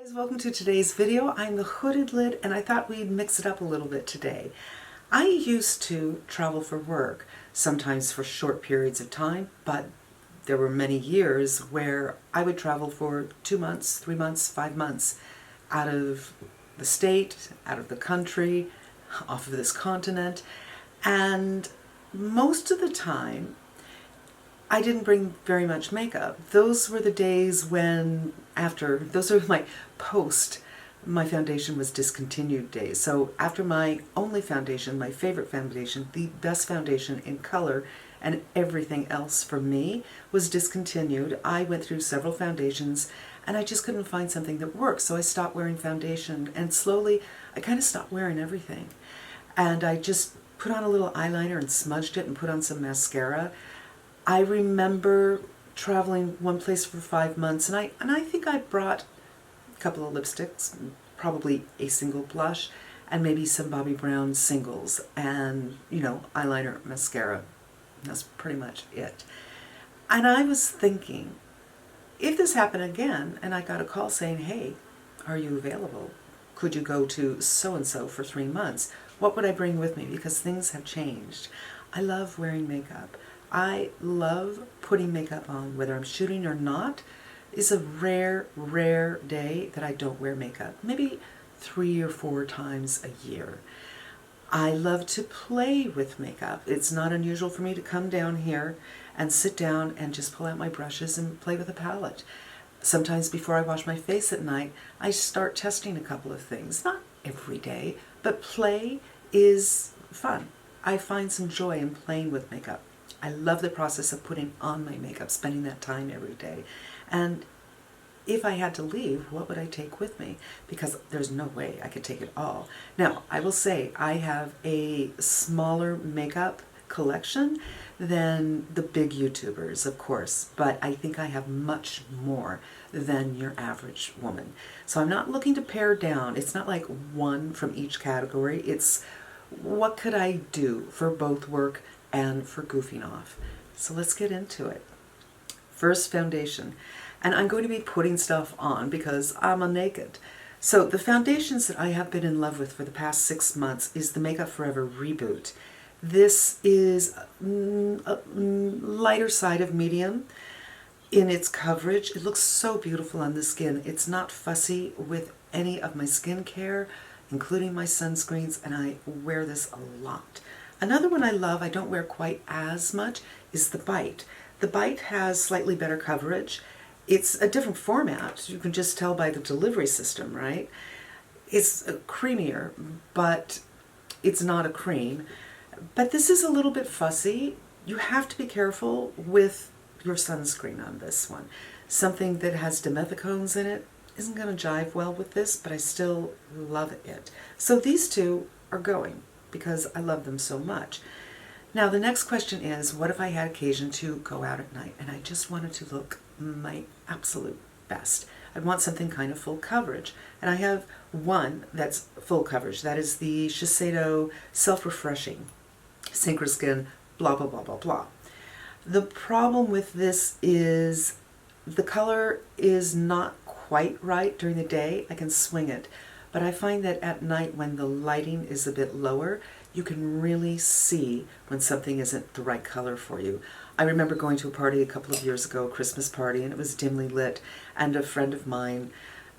Guys, welcome to today's video. I'm the Hooded Lid and I thought we'd mix it up a little bit today. I used to travel for work, sometimes for short periods of time, but there were many years where I would travel for 2 months, 3 months, 5 months out of the state, out of the country, off of this continent, and most of the time I didn't bring very much makeup. Those were the days when, those are my foundation was discontinued days. So after my only foundation, my favorite foundation, the best foundation in color and everything else for me was discontinued, I went through several foundations and I just couldn't find something that worked. So I stopped wearing foundation and slowly I kind of stopped wearing everything. And I just put on a little eyeliner and smudged it and put on some mascara. I remember traveling one place for 5 months, and I think I brought a couple of lipsticks, probably a single blush, and maybe some Bobbi Brown singles, and, eyeliner, mascara. That's pretty much it. And I was thinking, if this happened again, and I got a call saying, hey, are you available? Could you go to so-and-so for 3 months? What would I bring with me? Because things have changed. I love wearing makeup. I love putting makeup on, whether I'm shooting or not. It's a rare, rare day that I don't wear makeup. Maybe 3 or 4 times a year. I love to play with makeup. It's not unusual for me to come down here and sit down and just pull out my brushes and play with a palette. Sometimes before I wash my face at night, I start testing a couple of things. Not every day, but play is fun. I find some joy in playing with makeup. I love the process of putting on my makeup, spending that time every day. And if I had to leave, what would I take with me? Because there's no way I could take it all. Now, I will say I have a smaller makeup collection than the big YouTubers, of course, but I think I have much more than your average woman. So I'm not looking to pare down. It's not like one from each category. It's what could I do for both work and for goofing off. So let's get into it. First, foundation. And I'm going to be putting stuff on because I'm a naked. So the foundations that I have been in love with for the past 6 months is the Makeup Forever Reboot. This is a lighter side of medium in its coverage. It looks so beautiful on the skin. It's not fussy with any of my skincare, including my sunscreens, and I wear this a lot. Another one I love, I don't wear quite as much, is the Bite. The Bite has slightly better coverage. It's a different format. You can just tell by the delivery system, right? It's creamier, but it's not a cream. But this is a little bit fussy. You have to be careful with your sunscreen on this one. Something that has dimethicones in it isn't going to jive well with this, but I still love it. So these two are going, because I love them so much. Now the next question is, what if I had occasion to go out at night and I just wanted to look my absolute best? I want something kind of full coverage. And I have one that's full coverage. That is the Shiseido Self-Refreshing Synchro-Skin blah blah blah blah blah. The problem with this is the color is not quite right during the day. I can swing it. But I find that at night when the lighting is a bit lower, you can really see when something isn't the right color for you. I remember going to a party a couple of years ago, a Christmas party, and it was dimly lit, and a friend of mine,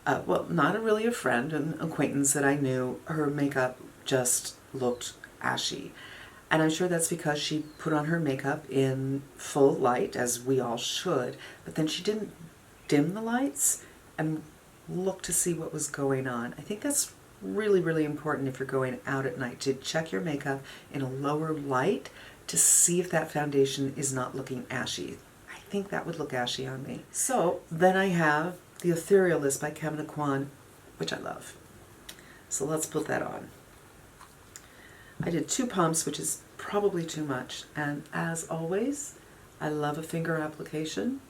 well, not really a friend, an acquaintance that I knew, her makeup just looked ashy. And I'm sure that's because she put on her makeup in full light, as we all should, but then she didn't dim the lights and look to see what was going on. I think that's really, really important if you're going out at night, to check your makeup in a lower light to see if that foundation is not looking ashy. I think that would look ashy on me. So then I have the Ethrealist by Kevyn, which I love. So let's put that on. I did 2 pumps, which is probably too much. And as always, I love a finger application.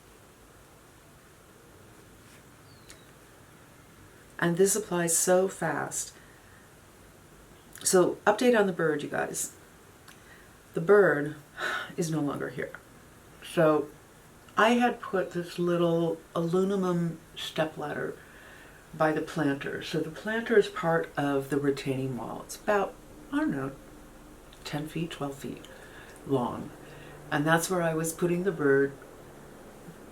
And this applies so fast. So update on the bird, you guys. The bird is no longer here. So I had put this little aluminum stepladder by the planter. So the planter is part of the retaining wall. It's about, I don't know, 10 feet, 12 feet long. And that's where I was putting the bird.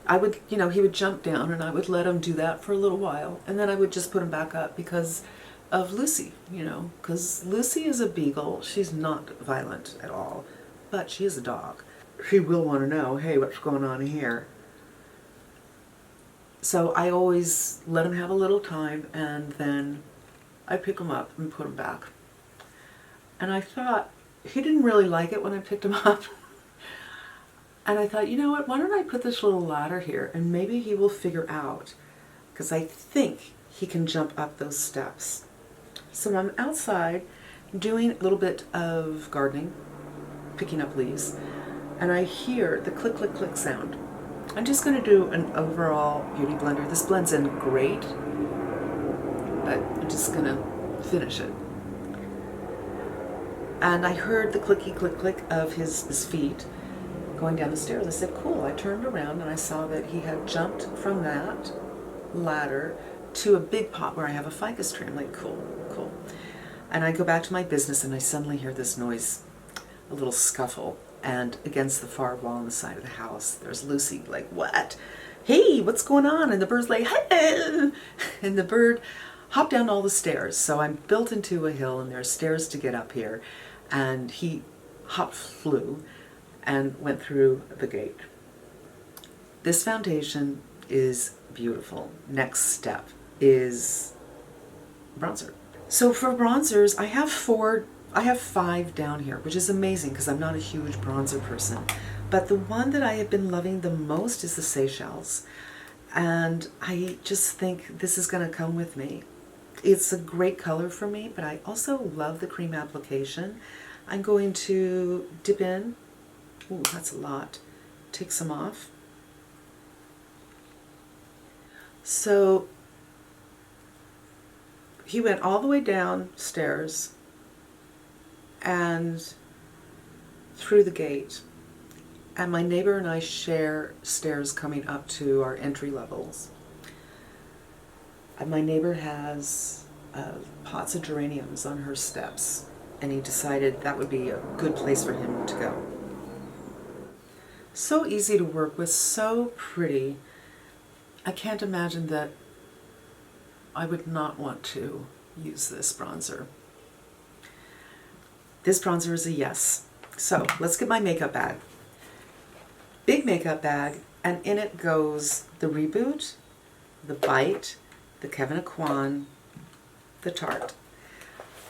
I would, you know, he would jump down and I would let him do that for a little while. And then I would just put him back up because of Lucy, you know, because Lucy is a beagle. She's not violent at all, but she is a dog. She will want to know, hey, what's going on here? So I always let him have a little time and then I pick him up and put him back. And I thought, he didn't really like it when I picked him up. And I thought, you know what, why don't I put this little ladder here and maybe he will figure out, because I think he can jump up those steps. So I'm outside doing a little bit of gardening, picking up leaves, and I hear the click, click, click sound. I'm just going to do an overall beauty blender. This blends in great, but I'm just going to finish it. And I heard the clicky, click, click of his feet going down the stairs. I said, cool. I turned around and I saw that he had jumped from that ladder to a big pot where I have a ficus tree. I'm like, cool, cool. And I go back to my business and I suddenly hear this noise, a little scuffle. And against the far wall on the side of the house, there's Lucy, like, what? Hey, what's going on? And the bird's like, hey! And the bird hopped down all the stairs. So I'm built into a hill and there's stairs to get up here. And he flew and went through the gate. This foundation is beautiful. Next step is bronzer. So for bronzers, I have 5 down here, which is amazing because I'm not a huge bronzer person. But the one that I have been loving the most is the Seychelles. And I just think this is going to come with me. It's a great color for me, but I also love the cream application. I'm going to dip in. Ooh, that's a lot. Take some off. So he went all the way downstairs and through the gate. And my neighbor and I share stairs coming up to our entry levels. And my neighbor has pots of geraniums on her steps, and he decided that would be a good place for him to go. So easy to work with, so pretty. I can't imagine that I would not want to use this bronzer. This bronzer is a yes. So let's get my makeup bag. Big makeup bag, and in it goes the Reboot, the Bite, the Kevyn Aucoin, the Tarte.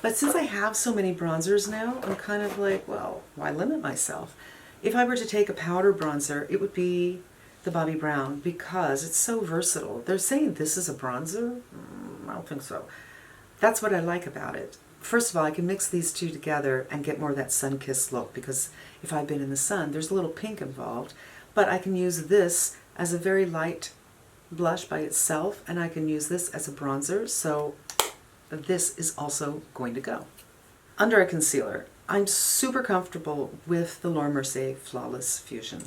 But since I have so many bronzers now, I'm kind of like, well, why limit myself? If I were to take a powder bronzer, it would be the Bobbi Brown because it's so versatile. They're saying this is a bronzer? I don't think so. That's what I like about it. First of all, I can mix these two together and get more of that sun-kissed look because if I've been in the sun, there's a little pink involved. But I can use this as a very light blush by itself, and I can use this as a bronzer, so this is also going to go. Under a concealer, I'm super comfortable with the Laura Mercier Flawless Fusion.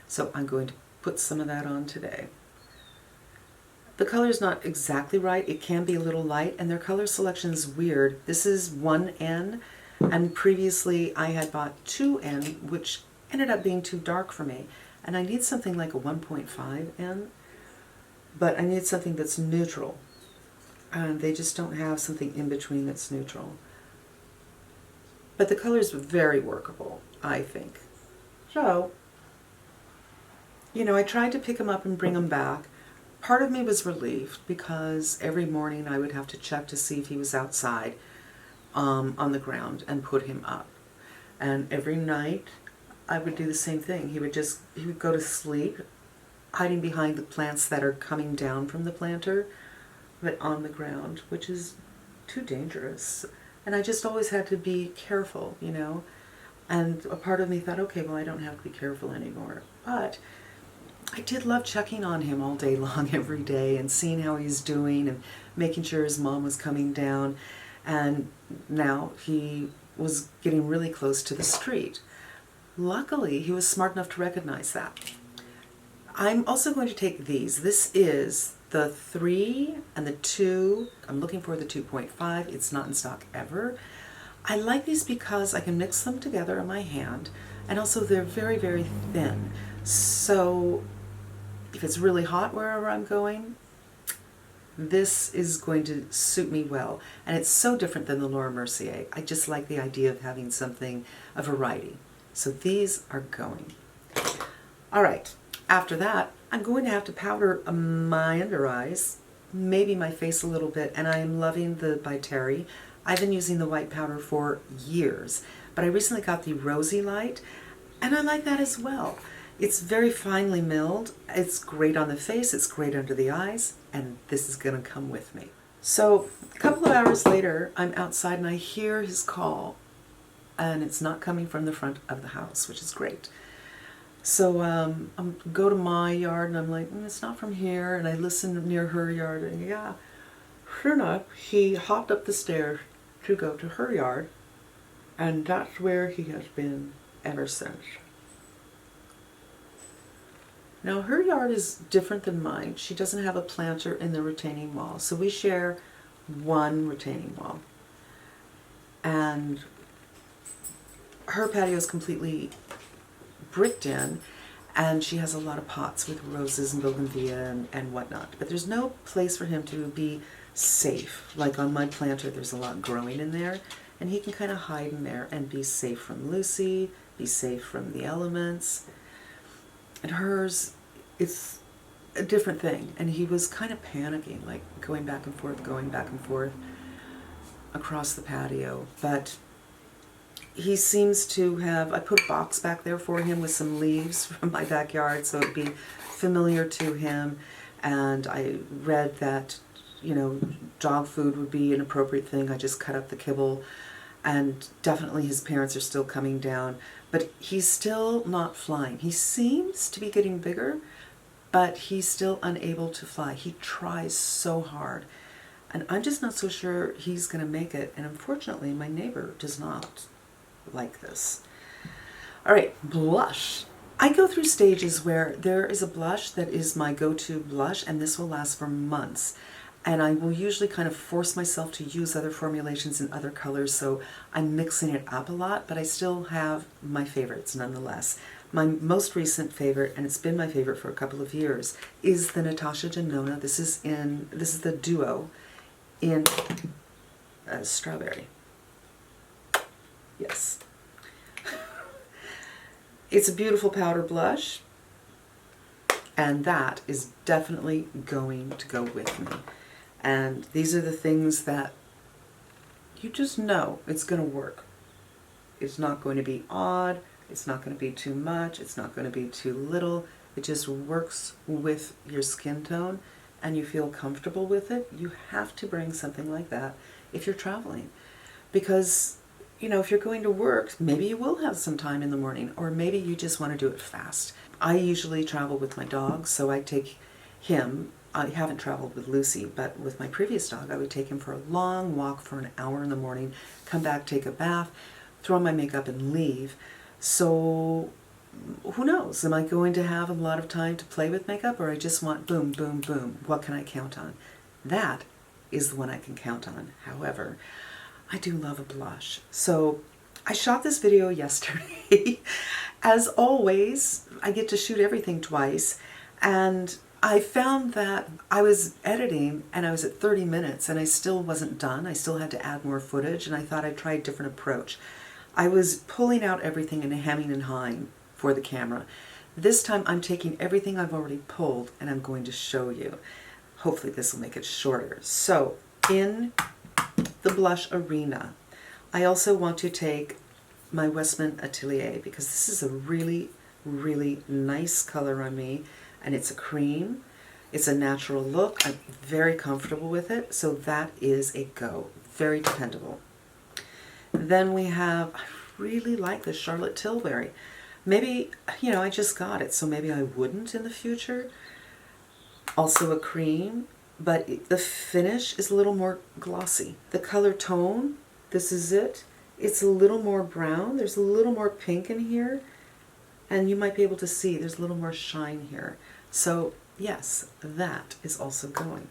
So I'm going to put some of that on today. The color's not exactly right. It can be a little light, and their color selection is weird. This is 1N, and previously I had bought 2N, which ended up being too dark for me. And I need something like a 1.5N, but I need something that's neutral. And they just don't have something in between that's neutral. But the color's very workable, I think. So, you know, I tried to pick him up and bring him back. Part of me was relieved because every morning I would have to check to see if he was outside on the ground and put him up. And every night I would do the same thing. He would go to sleep hiding behind the plants that are coming down from the planter, but on the ground, which is too dangerous. And I just always had to be careful, you know. And a part of me thought, okay, well, I don't have to be careful anymore. But I did love checking on him all day long, every day, and seeing how he's doing and making sure his mom was coming down. And now he was getting really close to the street. Luckily, he was smart enough to recognize that. I'm also going to take these. This is the 3 and the 2. I'm looking for the 2.5. It's not in stock ever. I like these because I can mix them together in my hand, and also they're very, very thin. So if it's really hot wherever I'm going, this is going to suit me well. And it's so different than the Laura Mercier. I just like the idea of having something, a variety. So these are going. All right, after that, I'm going to have to powder my under eyes, maybe my face a little bit, and I am loving the by Terry. I've been using the white powder for years, but I recently got the Rosy Light, and I like that as well. It's very finely milled, it's great on the face, it's great under the eyes, and this is gonna come with me. So a couple of hours later, I'm outside and I hear his call, and it's not coming from the front of the house, which is great. So I go to my yard and I'm like, it's not from here, and I listen near her yard, and yeah, sure enough, he hopped up the stairs to go to her yard, and that's where he has been ever since. Now her yard is different than mine. She doesn't have a planter in the retaining wall, so we share one retaining wall. And her patio is completely bricked in, and she has a lot of pots with roses and bougainvillea and whatnot. But there's no place for him to be safe. Like on my planter, there's a lot growing in there, and he can kind of hide in there and be safe from Lucy, be safe from the elements. And hers, it's a different thing. And he was kind of panicking, like going back and forth across the patio. But he seems to have, I put a box back there for him with some leaves from my backyard so it'd be familiar to him. And I read that, you know, dog food would be an appropriate thing. I just cut up the kibble. And definitely his parents are still coming down. But he's still not flying. He seems to be getting bigger, but he's still unable to fly. He tries so hard. And I'm just not so sure he's going to make it. And unfortunately, my neighbor does not like this. All right, blush. I go through stages where there is a blush that is my go-to blush, and this will last for months. And I will usually kind of force myself to use other formulations in other colors, so I'm mixing it up a lot, but I still have my favorites nonetheless. My most recent favorite, and it's been my favorite for a couple of years, is the Natasha Denona. This is the duo in strawberry. Yes. It's a beautiful powder blush, and that is definitely going to go with me. And these are the things that you just know it's going to work. It's not going to be odd. It's not going to be too much. It's not going to be too little. It just works with your skin tone and you feel comfortable with it. You have to bring something like that if you're traveling. Because, you know, if you're going to work, maybe you will have some time in the morning, or maybe you just want to do it fast. I usually travel with my dog, so I take him. I haven't traveled with Lucy, but with my previous dog, I would take him for a long walk for an hour in the morning, come back, take a bath, throw on my makeup, and leave. So who knows? Am I going to have a lot of time to play with makeup, or I just want boom, boom, boom? What can I count on? That is the one I can count on. However, I do love a blush. So I shot this video yesterday. As always, I get to shoot everything twice, and I found that I was editing and I was at 30 minutes and I still wasn't done. I still had to add more footage, and I thought I'd try a different approach. I was pulling out everything and hemming and hawing for the camera. This time I'm taking everything I've already pulled and I'm going to show you. Hopefully this will make it shorter. So in the blush arena, I also want to take my Westman Atelier, because this is a really, really nice color on me. And it's a cream, it's a natural look, I'm very comfortable with it, so that is a go, very dependable. Then we have, I really like the Charlotte Tilbury. Maybe, you know, I just got it, so maybe I wouldn't in the future. Also a cream, but the finish is a little more glossy. The color tone, this is it, it's a little more brown, there's a little more pink in here, and you might be able to see there's a little more shine here. So yes, that is also going.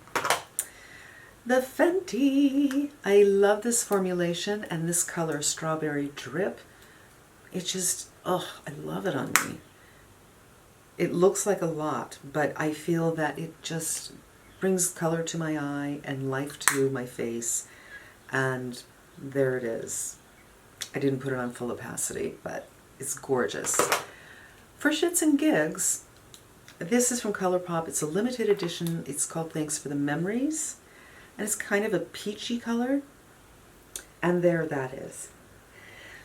The Fenty. I love this formulation and this color, Strawberry Drip. It just, oh, I love it on me. It looks like a lot, but I feel that it just brings color to my eye and life to my face. And there it is. I didn't put it on full opacity, but it's gorgeous. For shits and gigs, this is from ColourPop. It's a limited edition. It's called Thanks for the Memories. And it's kind of a peachy color. And there that is.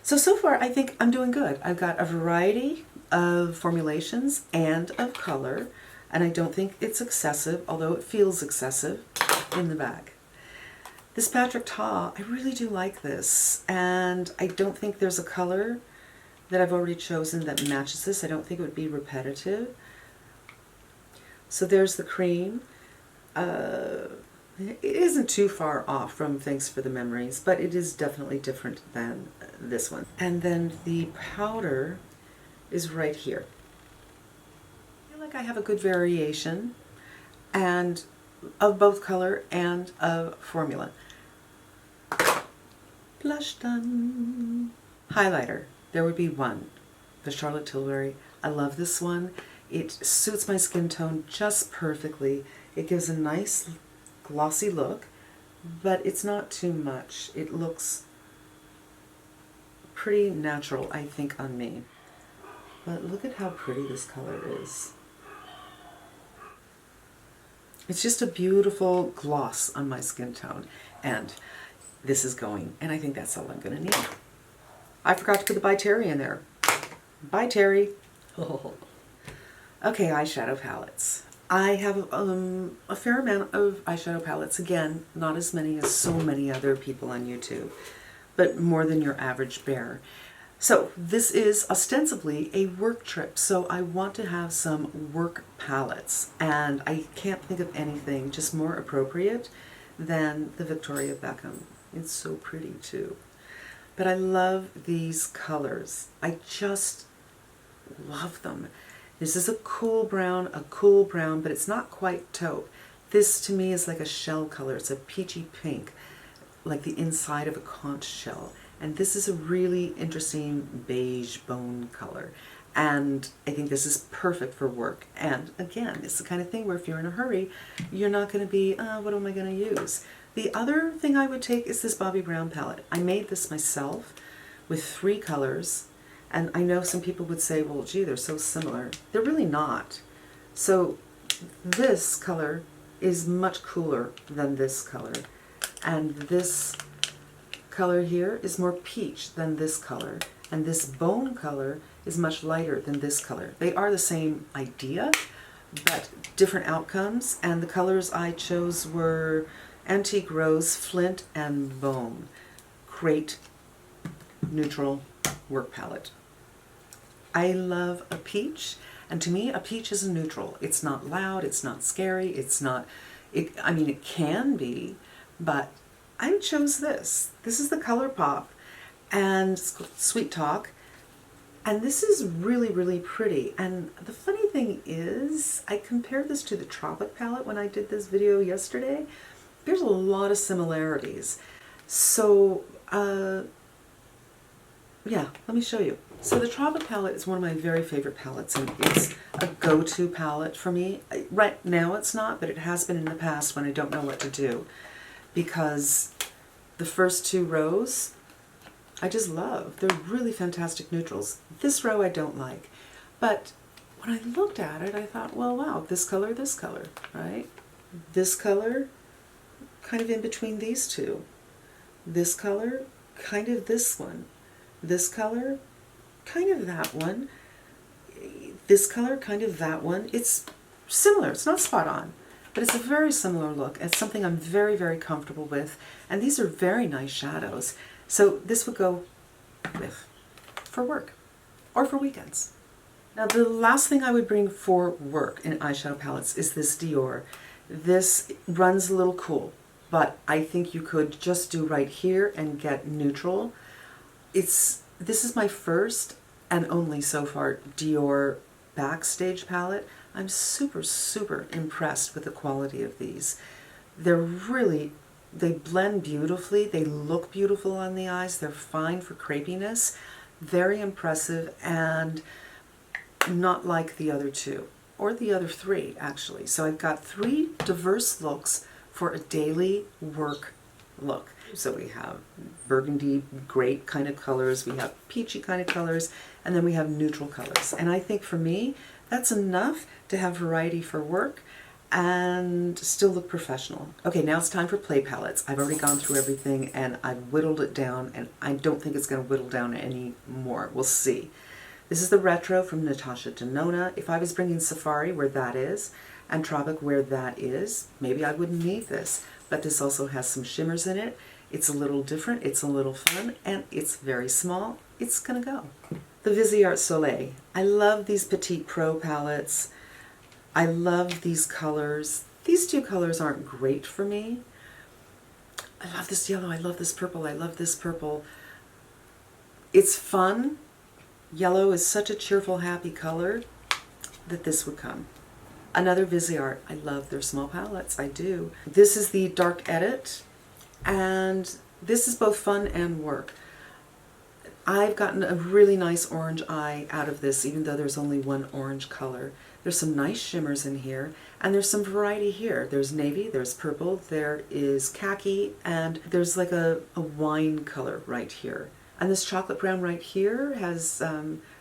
So far I think I'm doing good. I've got a variety of formulations and of color. And I don't think it's excessive, although it feels excessive in the bag. This Patrick Ta, I really do like this. And I don't think there's a color that I've already chosen that matches this. I don't think it would be repetitive. So there's the cream. It isn't too far off from Thanks for the Memories, but it is definitely different than this one. And then the powder is right here. I feel like I have a good variation and of both color and of formula. Blush done. Highlighter. There would be one. The Charlotte Tilbury. I love this one. It suits my skin tone just perfectly. It gives a nice glossy look, but it's not too much. It looks pretty natural, I think, on me. But look at how pretty this color is. It's just a beautiful gloss on my skin tone. And this is going, and I think that's all I'm going to need. I forgot to put the By Terry in there. Bye, Terry. Oh. Okay, eyeshadow palettes. I have a fair amount of eyeshadow palettes. Again, not as many as so many other people on YouTube, but more than your average bear. So this is ostensibly a work trip, so I want to have some work palettes, and I can't think of anything just more appropriate than the Victoria Beckham. It's so pretty too. But I love these colors. I just love them. This is a cool brown, but it's not quite taupe. This to me is like a shell color. It's a peachy pink, like the inside of a conch shell. And this is a really interesting beige bone color. And I think this is perfect for work. And again, it's the kind of thing where if you're in a hurry, you're not going to be, what am I going to use? The other thing I would take is this Bobbi Brown palette. I made this myself with 3 colors. And I know some people would say, well, gee, they're so similar. They're really not. So this color is much cooler than this color. And this color here is more peach than this color. And this bone color is much lighter than this color. They are the same idea, but different outcomes. And the colors I chose were Antique Rose, Flint, and Bone. Great neutral work palette. I love a peach, and to me a peach is a neutral. It's not loud, it's not scary, it's not, I mean it can be, but I chose this. This is the ColourPop, and it's called Sweet Talk, and this is really, really pretty. And the funny thing is, I compared this to the Tropic palette when I did this video yesterday. There's a lot of similarities. So, yeah, let me show you. So the Tropic palette is one of my very favorite palettes, and it's a go-to palette for me. Right now it's not, but it has been in the past when I don't know what to do, because the first 2 rows I just love. They're really fantastic neutrals. This row I don't like, but when I looked at it I thought, well, wow, this color, right? This color, kind of in between these 2. This color, kind of this one. This color, kind of that one. This color, kind of that one. It's similar. It's not spot on, but it's a very similar look. It's something I'm very, very comfortable with. And these are very nice shadows. So this would go with for work or for weekends. Now the last thing I would bring for work in eyeshadow palettes is this Dior. This runs a little cool, but I think you could just do right here and get neutral. This is my first and only so far Dior Backstage palette, I'm super, super impressed with the quality of these. They're really, they blend beautifully, they look beautiful on the eyes, they're fine for crepiness, very impressive, and not like the other two, or the other three actually. So I've got three diverse looks for a daily work look. So we have burgundy, grape kind of colors, we have peachy kind of colors, and then we have neutral colors. And I think for me, that's enough to have variety for work and still look professional. Okay, now it's time for play palettes. I've already gone through everything and I've whittled it down, and I don't think it's going to whittle down any more. We'll see. This is the Retro from Natasha Denona. If I was bringing Safari where that is, and Tropic where that is, maybe I wouldn't need this. But this also has some shimmers in it. It's a little different, it's a little fun, and it's very small. It's gonna go. The Viseart Soleil. I love these Petite Pro palettes. I love these colors. These two colors aren't great for me. I love this yellow, I love this purple, I love this purple. It's fun. Yellow is such a cheerful, happy color that this would come. Another Viseart. I love their small palettes, I do. This is the Dark Edit, and this is both fun and work. I've gotten a really nice orange eye out of this, even though there's only one orange color. There's some nice shimmers in here, and there's some variety here. There's navy, there's purple, there is khaki, and there's like a wine color right here. And this chocolate brown right here has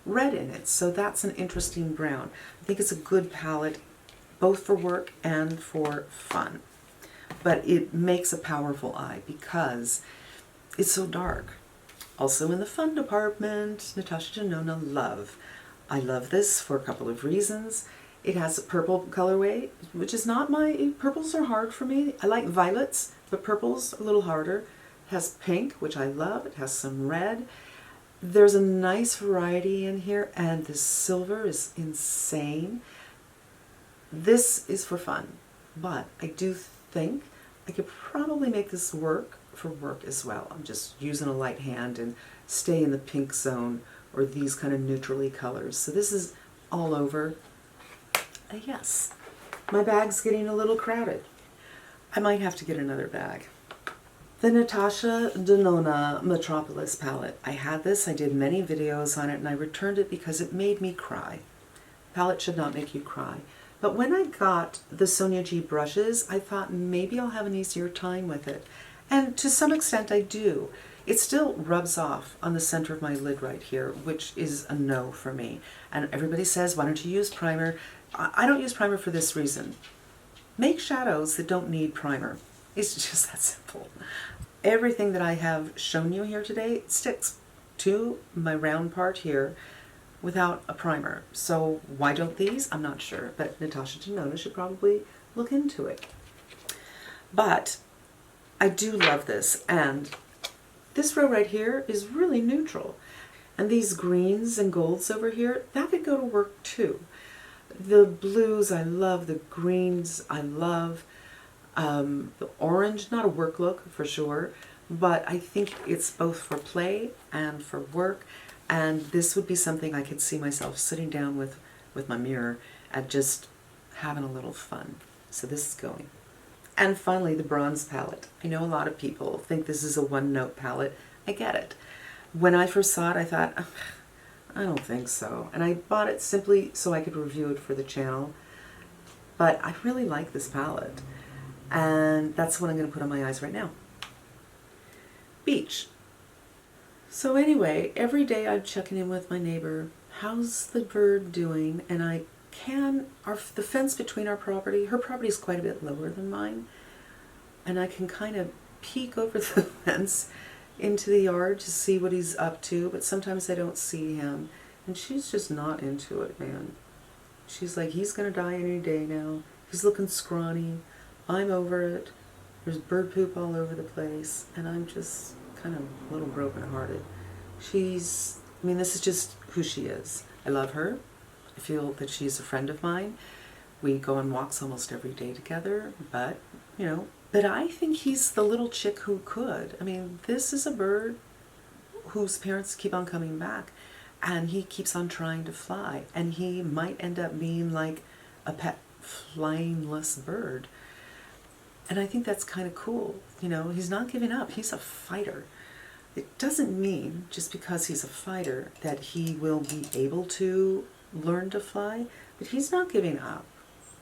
red in it, so that's an interesting brown. I think it's a good palette, both for work and for fun. But it makes a powerful eye because it's so dark. Also in the fun department, Natasha Denona Love. I love this for a couple of reasons. It has a purple colorway, which is not my, purples are hard for me. I like violets, but purple's a little harder. It has pink, which I love. It has some red. There's a nice variety in here, and this silver is insane. This is for fun, but I do think I could probably make this work for work as well. I'm just using a light hand and stay in the pink zone or these kind of neutrally colors. So this is all over a yes. My bag's getting a little crowded. I might have to get another bag. The Natasha Denona Metropolis palette. I had this, I did many videos on it, and I returned it because it made me cry. Palette should not make you cry. But when I got the Sonia G brushes, I thought maybe I'll have an easier time with it. And to some extent I do. It still rubs off on the center of my lid right here, which is a no for me. And everybody says, why don't you use primer? I don't use primer for this reason. Make shadows that don't need primer. It's just that simple. Everything that I have shown you here today sticks to my round part here without a primer. So why don't these? I'm not sure, but Natasha Denona should probably look into it. But I do love this, and this row right here is really neutral. And these greens and golds over here, that could go to work too. The blues I love, the greens I love, the orange, not a work look for sure, but I think it's both for play and for work. And this would be something I could see myself sitting down with my mirror and just having a little fun. So this is going. And finally, the bronze palette. I know a lot of people think this is a one-note palette. I get it. When I first saw it, I thought, oh, I don't think so. And I bought it simply so I could review it for the channel. But I really like this palette. And that's what I'm going to put on my eyes right now. Beach. So anyway, every day I'm checking in with my neighbor. How's the bird doing? And I can, the fence between our property, her property is quite a bit lower than mine. And I can kind of peek over the fence into the yard to see what he's up to, but sometimes I don't see him. And she's just not into it, man. She's like, he's gonna die any day now. He's looking scrawny. I'm over it. There's bird poop all over the place. And I'm just kind of a little brokenhearted. This is just who she is. I love her. I feel that she's a friend of mine. We go on walks almost every day together, but I think he's the little chick who could. I mean, this is a bird whose parents keep on coming back, and he keeps on trying to fly, and he might end up being like a pet flyingless bird. And I think that's kind of cool. You know, he's not giving up. He's a fighter. It doesn't mean just because he's a fighter that he will be able to learn to fly, but he's not giving up.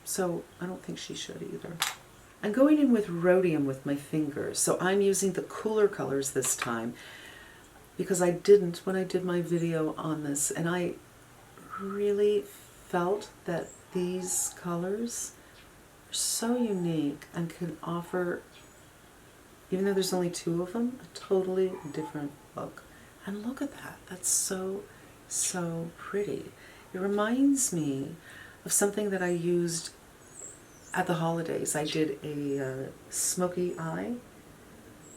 So I don't think she should either. I'm going in with rhodium with my fingers. So I'm using the cooler colors this time because I didn't when I did my video on this. And I really felt that these colors are so unique and can offer, even though there's only 2 of them, a totally different look. And look at that. That's so, so pretty. It reminds me of something that I used at the holidays. I did a smoky eye,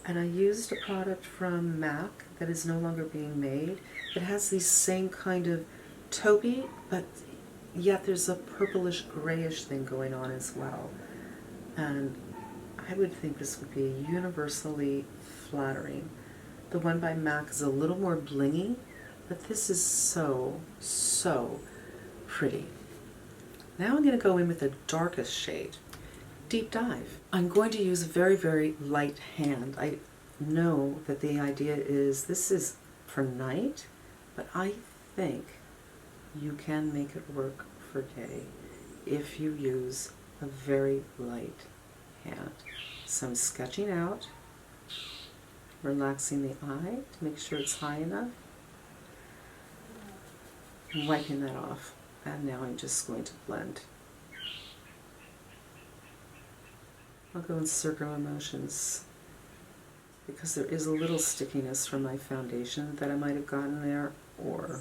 and I used a product from MAC that is no longer being made. It has these same kind of taupey, but yet there's a purplish grayish thing going on as well. And I would think this would be universally flattering. The one by MAC is a little more blingy, but this is so, so pretty. Now I'm going to go in with the darkest shade, Deep Dive. I'm going to use a very, very light hand. I know that the idea is this is for night, but I think you can make it work for day if you use a very light hand. So I'm sketching out, relaxing the eye to make sure it's high enough, and wiping that off. And now I'm just going to blend. I'll go in circular motions because there is a little stickiness from my foundation that I might have gotten there, or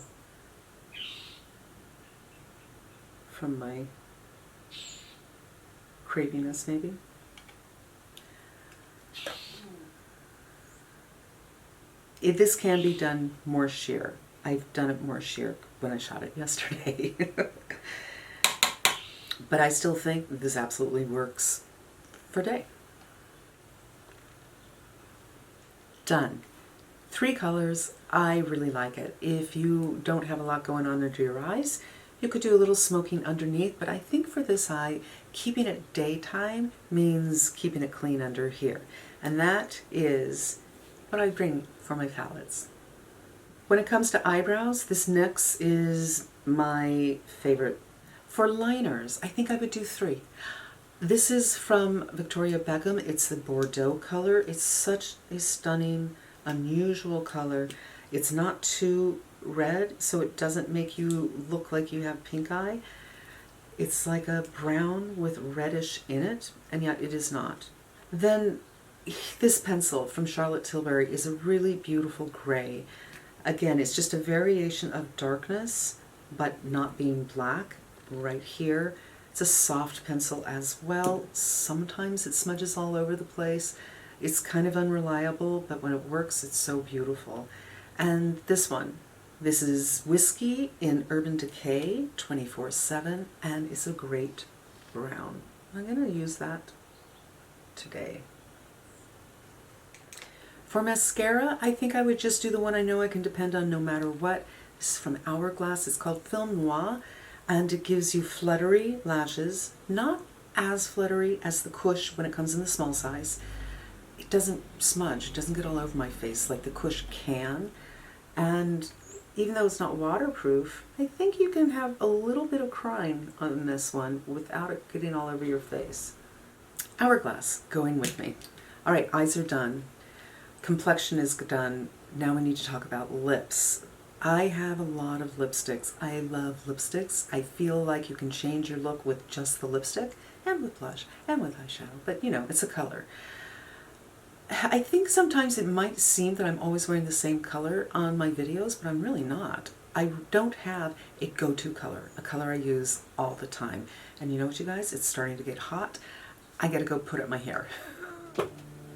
from my crepiness maybe. This can be done more sheer. I've done it more sheer when I shot it yesterday. But I still think this absolutely works for day. Done. 3 colors. I really like it. If you don't have a lot going on under your eyes, you could do a little smoking underneath, but I think for this eye, keeping it daytime means keeping it clean under here. And that is what I bring for my palettes. When it comes to eyebrows, this NYX is my favorite. For liners, I think I would do 3. This is from Victoria Beckham. It's the Bordeaux color. It's such a stunning, unusual color. It's not too red, so it doesn't make you look like you have pink eye. It's like a brown with reddish in it, and yet it is not. Then this pencil from Charlotte Tilbury is a really beautiful gray. Again, it's just a variation of darkness, but not being black right here. It's a soft pencil as well. Sometimes it smudges all over the place. It's kind of unreliable, but when it works, it's so beautiful. And this one, this is Whiskey in Urban Decay 24/7, and it's a great brown. I'm going to use that today. For mascara, I think I would just do the one I know I can depend on no matter what. This is from Hourglass. It's called Film Noir, and it gives you fluttery lashes. Not as fluttery as the Kush when it comes in the small size. It doesn't smudge. It doesn't get all over my face like the Kush can. And even though it's not waterproof, I think you can have a little bit of crime on this one without it getting all over your face. Hourglass, going with me. All right, eyes are done. Complexion is done. Now we need to talk about lips. I have a lot of lipsticks. I love lipsticks. I feel like you can change your look with just the lipstick and with blush and with eyeshadow, but you know, it's a color. I think sometimes it might seem that I'm always wearing the same color on my videos, but I'm really not. I don't have a go-to color, a color I use all the time. And you know what, you guys? It's starting to get hot. I gotta go put up my hair.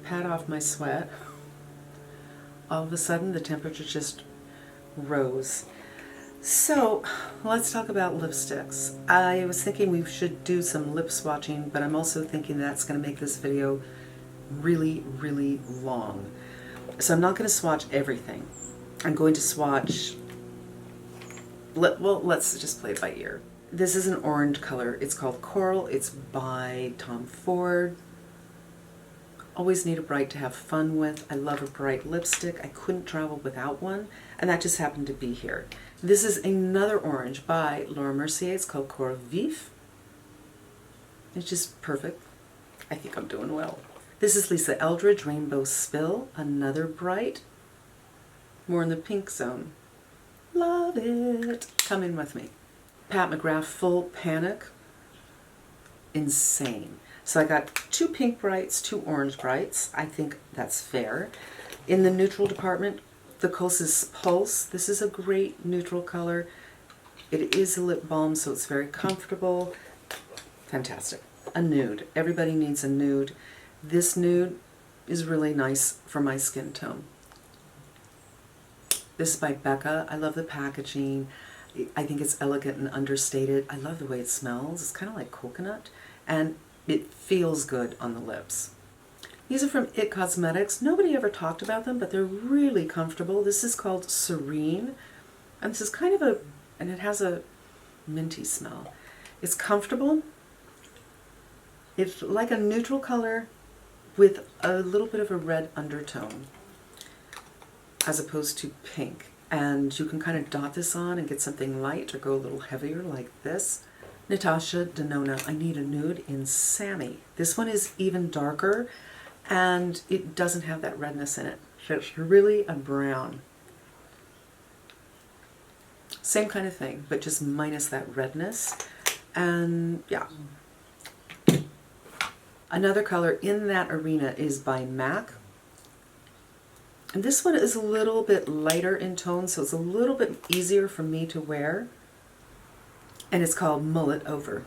Pat off my sweat. All of a sudden, the temperature just rose. So, let's talk about lipsticks. I was thinking we should do some lip swatching, but I'm also thinking that's going to make this video really, really long. So I'm not going to swatch everything. I'm going to swatch, well, let's just play it by ear. This is an orange color. It's called Coral. It's by Tom Ford. Always need a bright to have fun with. I love a bright lipstick. I couldn't travel without one, and that just happened to be here. This is another orange by Laura Mercier. It's called Coral Vif. It's just perfect. I think I'm doing well. This is Lisa Eldridge, Rainbow Spill, another bright. More in the pink zone. Love it. Come in with me. Pat McGrath, Full Panic. Insane. So I got 2 pink brights, 2 orange brights. I think that's fair. In the neutral department, the Kosas Pulse. This is a great neutral color. It is a lip balm, so it's very comfortable. Fantastic. A nude. Everybody needs a nude. This nude is really nice for my skin tone. This is by Becca. I love the packaging. I think it's elegant and understated. I love the way it smells. It's kind of like coconut, and it feels good on the lips. These are from IT Cosmetics. Nobody ever talked about them, but they're really comfortable. This is called Serene, and this is kind of and it has a minty smell. It's comfortable. It's like a neutral color with a little bit of a red undertone, as opposed to pink. And you can kind of dot this on and get something light or go a little heavier like this. Natasha Denona, I Need a Nude in Sammy. This one is even darker and it doesn't have that redness in it. So it's really a brown. Same kind of thing, but just minus that redness. And yeah. Another color in that arena is by MAC. And this one is a little bit lighter in tone, so it's a little bit easier for me to wear. And it's called Mullet Over.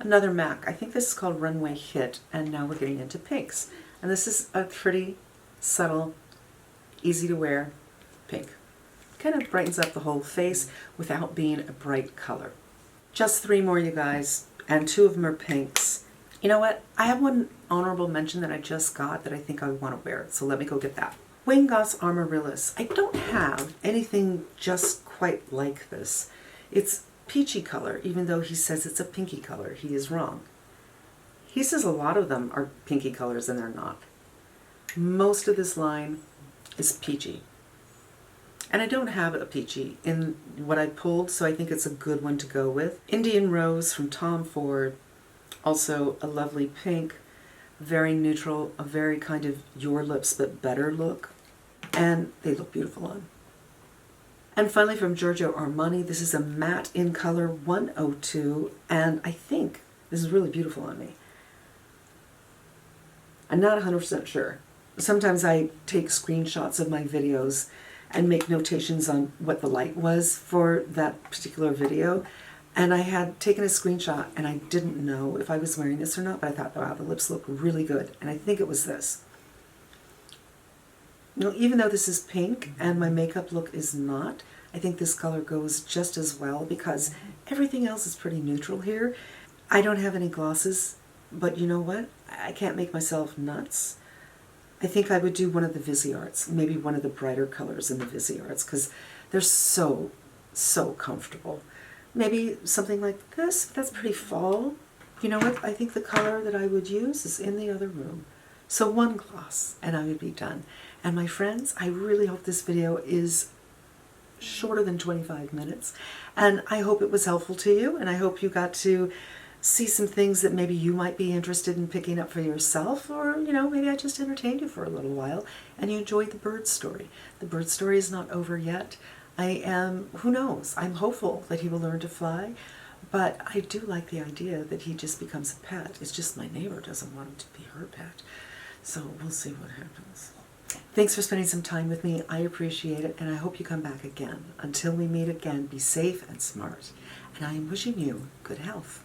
Another MAC. I think this is called Runway Hit, and now we're getting into pinks. And this is a pretty subtle, easy to wear pink. Kind of brightens up the whole face without being a bright color. Just 3 more, you guys, and 2 of them are pinks. You know what? I have one honorable mention that I just got that I think I want to wear, so let me go get that. Wayne Goss Amaryllis. I don't have anything just quite like this. It's peachy color, even though he says it's a pinky color. He is wrong. He says a lot of them are pinky colors and they're not. Most of this line is peachy. And I don't have a peachy in what I pulled, so I think it's a good one to go with. Indian Rose from Tom Ford. Also a lovely pink. Very neutral, a very kind of your lips but better look, and they look beautiful on. And finally from Giorgio Armani, this is a matte in color 102, and I think this is really beautiful on me. I'm not 100% sure. Sometimes I take screenshots of my videos and make notations on what the light was for that particular video. And I had taken a screenshot and I didn't know if I was wearing this or not, but I thought, wow, the lips look really good. And I think it was this. You know, even though this is pink and my makeup look is not, I think this color goes just as well because everything else is pretty neutral here. I don't have any glosses, but you know what? I can't make myself nuts. I think I would do one of the Visearts, maybe one of the brighter colors in the Visearts because they're so, so comfortable. Maybe something like this, that's pretty fall. You know what? I think the color that I would use is in the other room. So 1 gloss and I would be done. And my friends, I really hope this video is shorter than 25 minutes. And I hope it was helpful to you. And I hope you got to see some things that maybe you might be interested in picking up for yourself. Or, you know, maybe I just entertained you for a little while and you enjoyed the bird story. The bird story is not over yet. Who knows, I'm hopeful that he will learn to fly, but I do like the idea that he just becomes a pet. It's just my neighbor doesn't want him to be her pet. So we'll see what happens. Thanks for spending some time with me. I appreciate it, and I hope you come back again. Until we meet again, be safe and smart. And I am wishing you good health.